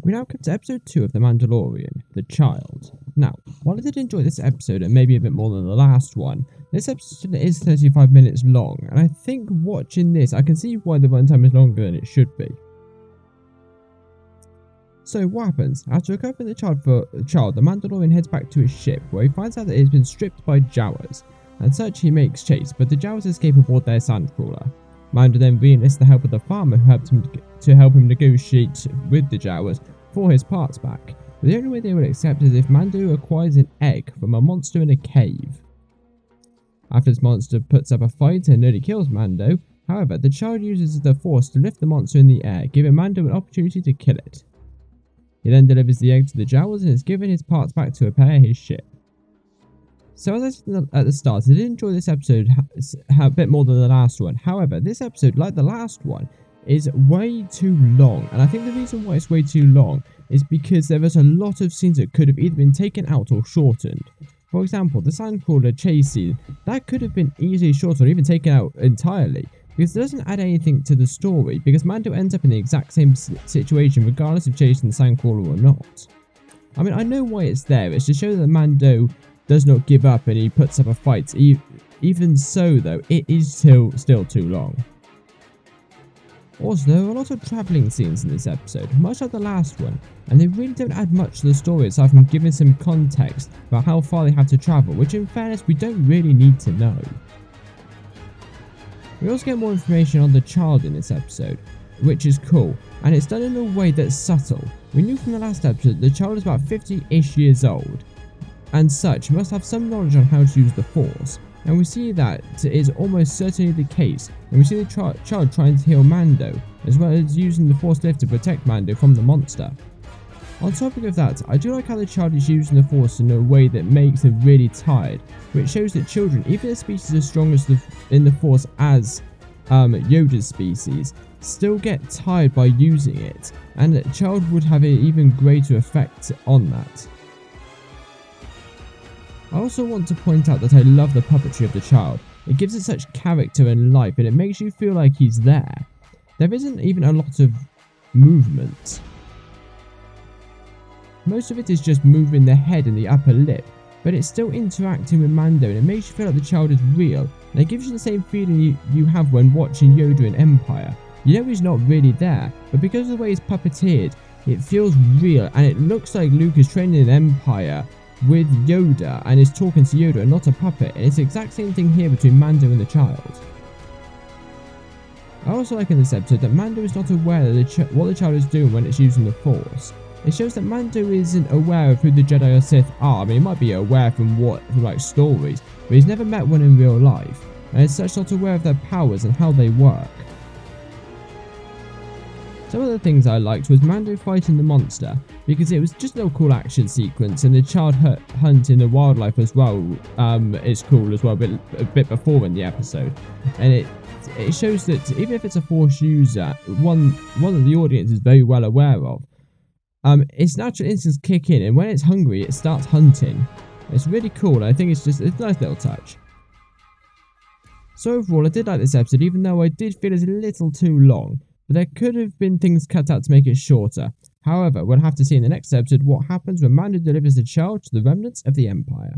We now come to episode 2 of The Mandalorian, The Child. Now, while I did enjoy this episode and maybe a bit more than the last one, this episode is 35 minutes long, and I think watching this, I can see why the runtime is longer than it should be. So what happens? After recovering the child, the Mandalorian heads back to his ship, where he finds out that it has been stripped by Jawas. As such, he makes chase, but the Jawas escape aboard their sandcrawler. Mando then re-enlists the help of the farmer who helped him to help him negotiate with the Jawas for his parts back. But the only way they will accept is if Mando acquires an egg from a monster in a cave. After this monster puts up a fight and nearly kills Mando, however, the child uses the Force to lift the monster in the air, giving Mando an opportunity to kill it. He then delivers the egg to the Jawas and is given his parts back to repair his ship. So as I said at the start, I did enjoy this episode a bit more than the last one. However, this episode, like the last one, is way too long. And I think the reason why it's way too long is because there is a lot of scenes that could have either been taken out or shortened. For example, the sandcrawler chase scene, that could have been easily shortened or even taken out entirely. Because it doesn't add anything to the story, because Mando ends up in the exact same situation regardless of chasing the sandcrawler or not. I mean, I know why it's there, it's to show that Mando does not give up and he puts up a fight. Even so though, it is still too long. Also, there are a lot of travelling scenes in this episode, much like the last one, and they really don't add much to the story aside from giving some context about how far they have to travel, which in fairness we don't really need to know. We also get more information on the child in this episode, which is cool, and it's done in a way that's subtle. We knew from the last episode that the child is about 50-ish years old, and such must have some knowledge on how to use the Force, and we see that is almost certainly the case, and we see the child trying to heal Mando, as well as using the Force lift to protect Mando from the monster. On topic of that, I do like how the child is using the Force in a way that makes him really tired, which shows that children, even a species as strong as in the Force as Yoda's species, still get tired by using it, and a child would have an even greater effect on that. I also want to point out that I love the puppetry of the child. It gives it such character and life, and it makes you feel like he's there. There isn't even a lot of movement. Most of it is just moving the head and the upper lip, but it's still interacting with Mando, and it makes you feel like the child is real, and it gives you the same feeling you have when watching Yoda in Empire. You know he's not really there, but because of the way he's puppeteered, it feels real, and it looks like Luke is training in Empire with Yoda and is talking to Yoda and not a puppet, and it's the exact same thing here between Mando and the child. I also like in this episode that Mando is not aware that what the child is doing when it's using the Force. It shows that Mando isn't aware of who the Jedi or Sith are. I mean, he might be aware from like stories, but he's never met one in real life, and is such not aware of their powers and how they work. Some of the things I liked was Mando fighting the monster, because it was just a little cool action sequence, and the child hunting the wildlife as well is cool as well, a bit before in the episode, and it shows that even if it's a Force user, one that the audience is very well aware of, its natural instincts kick in, and when it's hungry, it starts hunting. It's really cool, and I think it's a nice little touch. So overall, I did like this episode, even though I did feel it's a little too long. But there could have been things cut out to make it shorter. However, we'll have to see in the next episode what happens when Mando delivers the child to the remnants of the Empire.